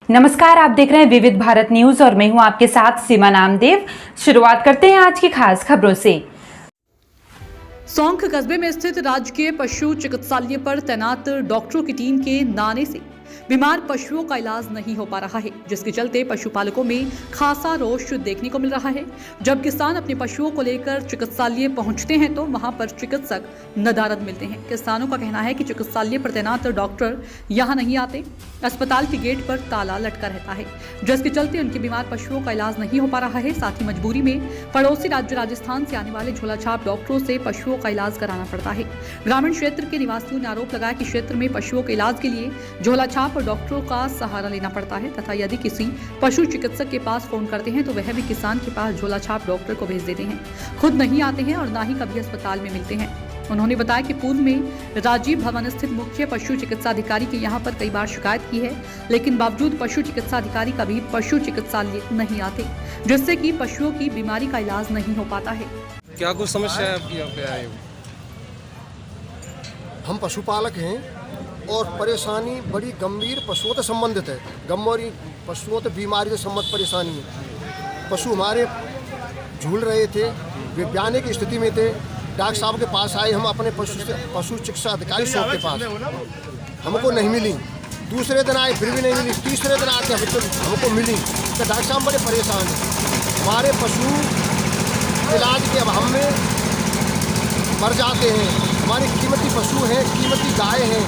नमस्कार, आप देख रहे हैं विविध भारत न्यूज और मैं हूं आपके साथ सीमा नामदेव। शुरुआत करते हैं आज की खास खबरों से। सौंख कस्बे में स्थित राजकीय पशु चिकित्सालय पर तैनात डॉक्टरों की टीम के नाने से बीमार पशुओं का इलाज नहीं हो पा रहा है, जिसके चलते पशुपालकों में खासा रोष देखने को मिल रहा है। जब किसान अपने पशुओं को लेकर चिकित्सालय पहुंचते हैं तो वहां पर चिकित्सक नदारद मिलते हैं। किसानों का कहना है कि चिकित्सालय पर तैनात डॉक्टर यहां नहीं आते, अस्पताल के गेट पर ताला लटका रहता है, जिसके चलते उनके बीमार पशुओं का इलाज नहीं हो पा रहा है। साथ ही मजबूरी में पड़ोसी राज्य राजस्थान से आने वाले झोलाछाप डॉक्टरों से पशुओं का इलाज कराना पड़ता है। ग्रामीण क्षेत्र के निवासियों ने आरोप लगाया कि क्षेत्र में पशुओं के इलाज के लिए झोलाछाप और डॉक्टरों का सहारा लेना पड़ता है तथा यदि किसी पशु चिकित्सक के पास फोन करते हैं तो वह भी किसान के पास झोलाछाप डॉक्टर को भेज देते हैं, खुद नहीं आते हैं और ना ही कभी अस्पताल में मिलते हैं। उन्होंने बताया कि पूर्व में राजीव भवन स्थित मुख्य पशु चिकित्सा अधिकारी के यहाँ पर कई बार शिकायत की है, लेकिन बावजूद पशु चिकित्सा अधिकारी कभी पशु चिकित्सालय नहीं आते, जिससे कि पशुओं की बीमारी का इलाज नहीं हो पाता है। क्या कुछ समस्या है आपकी यहाँ पे आए हो? हम पशुपालक हैं और परेशानी बड़ी गंभीर पशुओं से संबंधित है। गंभीर पशुओं से बीमारी से संबंधित परेशानी है। पशु हमारे झूल रहे थे, वे ब्याने की स्थिति में थे। डॉक्टर साहब के पास आए, हम अपने पशु चिकित्सा अधिकारी शॉप के पास, हमको नहीं मिली। दूसरे दिन आए फिर भी नहीं मिली। तीसरे दिन आके हमको मिली तो डॉक्टर साहब बड़े परेशान हैं। हमारे पशु इलाज के अभाव में मर जाते हैं। हमारे कीमती पशु हैं, कीमती गाय हैं,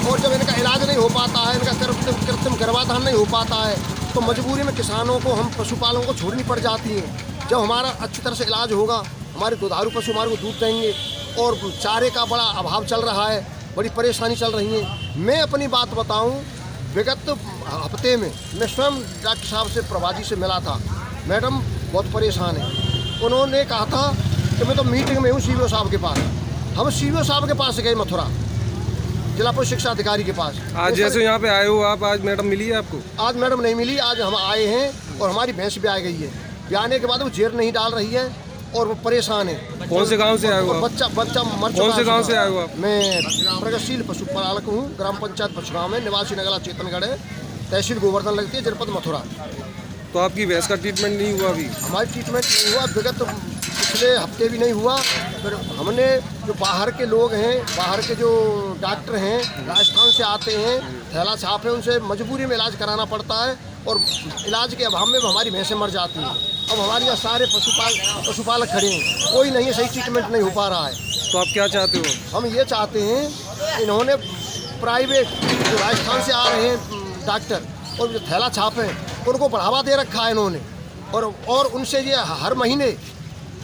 और जब इनका इलाज नहीं हो पाता है, इनका कृत्रिम गर्भाधान नहीं हो पाता है, तो मजबूरी में किसानों को, हम पशुपालकों को छोड़नी पड़ जाती है। जब हमारा अच्छी तरह से इलाज होगा, हमारे दुधारू पशु हमारे को दूध देंगे, और चारे का बड़ा अभाव चल रहा है, बड़ी परेशानी चल रही है। मैं अपनी बात बताऊं, विगत हफ्ते में मैं स्वयं डॉक्टर साहब से, प्रभाजी से मिला था। मैडम बहुत परेशान है। उन्होंने कहा था कि मैं तो मीटिंग में हूँ सीवीओ साहब के पास। हम सीवीओ साहब के पास गए, मथुरा जिला पशु शिक्षा अधिकारी के पास। आज जैसे यहाँ पे आए हो आप, आज मैडम मिली है आपको? आज मैडम नहीं मिली। आज हम आए हैं और हमारी भैंस भी आ गई है। ब्याने के बाद वो जेर नहीं डाल रही है और वो परेशान है। कौन से गांव से आए हो आप? बच्चा मर चुका। कौन से गांव से आए हो आप? मैं प्रगतिशील पशुपालक हूँ। ग्राम पंचायत पशुगांव में, निवासी नगला चेतनगढ़ है, तहसील गोवर्धन लगती है, जनपद मथुरा। तो आपकी भैंस का ट्रीटमेंट नहीं हुआ अभी? हमारी ट्रीटमेंट नहीं हुआ, विगत पिछले हफ्ते भी नहीं हुआ। फिर हमने जो बाहर के लोग हैं, बाहर के जो डॉक्टर हैं, राजस्थान से आते हैं, थैला छाप है, उनसे मजबूरी में इलाज कराना पड़ता है, और इलाज के अभाव में हमारी भैंसें मर जाती हैं। अब हमारे यहाँ सारे पशुपालक खड़े हैं, कोई नहीं है, सही ट्रीटमेंट नहीं हो पा रहा है। तो आप क्या चाहते हो? हम ये चाहते हैं, इन्होंने प्राइवेट जो राजस्थान से आ रहे हैं डॉक्टर और जो थैला छाप हैं, उनको बढ़ावा दे रखा है इन्होंने, और उनसे ये हर महीने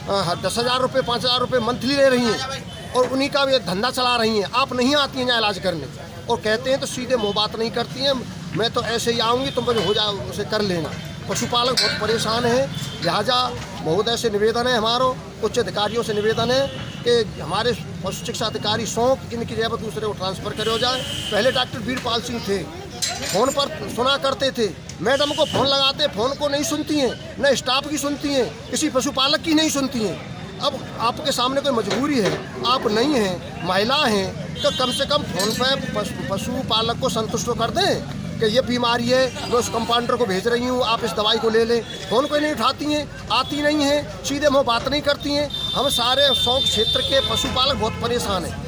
10,000 रुपये, 5,000 रुपये मंथली ले रही हैं, और उन्हीं का ये धंधा चला रही हैं। आप नहीं आती हैं यहाँ इलाज करने, और कहते हैं तो सीधे मुँह बात नहीं करती हैं, मैं तो ऐसे ही आऊँगी, तुम मुझे हो जाओ, उसे कर लेना। पशुपालक बहुत परेशान है। लिहाजा महोदय से निवेदन है, हमारा उच्च अधिकारियों से निवेदन है कि हमारे पशु शिक्षा अधिकारी सौंक, इनकी जगह दूसरे को ट्रांसफ़र करे हो जाए। पहले डॉक्टर वीरपाल सिंह थे, फ़ोन पर सुना करते थे, मैडम को फ़ोन लगाते, फ़ोन को नहीं सुनती हैं, न स्टाफ की सुनती हैं, किसी पशुपालक की नहीं सुनती हैं। अब आपके सामने कोई मजबूरी है, आप नहीं हैं, महिला हैं, तो कम से कम फ़ोन पर पशुपालक को संतुष्ट कर दें कि ये बीमारी है, मैं उस कंपाउंडर को भेज रही हूँ, आप इस दवाई को ले लें। फ़ोन कोई नहीं उठाती हैं, आती नहीं हैं, सीधे मुँह बात नहीं करती हैं। हम सारे सौंक क्षेत्र के पशुपालक बहुत परेशान हैं।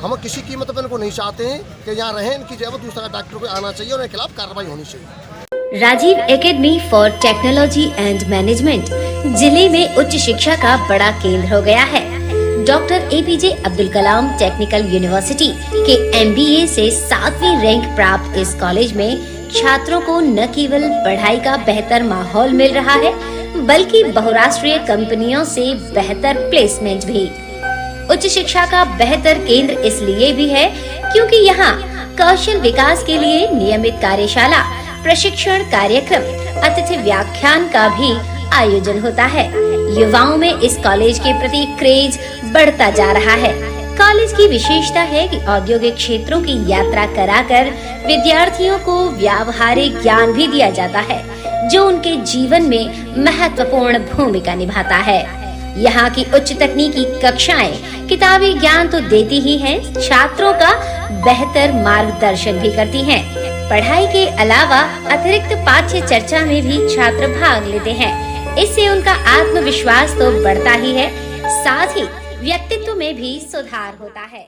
हम किसी कीमत पर इनको नहीं चाहते हैं कि यहाँ रहें, इनकी जगह दूसरा डॉक्टर को आना चाहिए और इनके खिलाफ कार्रवाई होनी चाहिए। Rajiv academy for technology and management जिले में उच्च शिक्षा का बड़ा केंद्र हो गया है। Doctor APJ Abdul Kalam technical university के MBA से 7वीं रैंक प्राप्त इस कॉलेज में छात्रों को न केवल पढ़ाई का बेहतर माहौल मिल रहा है, बल्कि बहुराष्ट्रीय कंपनियों से बेहतर प्लेसमेंट भी। उच्च शिक्षा का बेहतर केंद्र इसलिए भी है क्योंकि यहाँ कौशल विकास के लिए नियमित कार्यशाला, प्रशिक्षण कार्यक्रम, अतिथि व्याख्यान का भी आयोजन होता है। युवाओं में इस कॉलेज के प्रति क्रेज बढ़ता जा रहा है। कॉलेज की विशेषता है कि औद्योगिक क्षेत्रों की यात्रा कराकर विद्यार्थियों को व्यावहारिक ज्ञान भी दिया जाता है, जो उनके जीवन में महत्वपूर्ण भूमिका निभाता है। यहाँ की उच्च तकनीकी कक्षाएं किताबी ज्ञान तो देती ही हैं, छात्रों का बेहतर मार्गदर्शन भी करती हैं। पढ़ाई के अलावा अतिरिक्त पाठ्य चर्चा में भी छात्र भाग लेते हैं। इससे उनका आत्मविश्वास तो बढ़ता ही है, साथ ही व्यक्तित्व में भी सुधार होता है।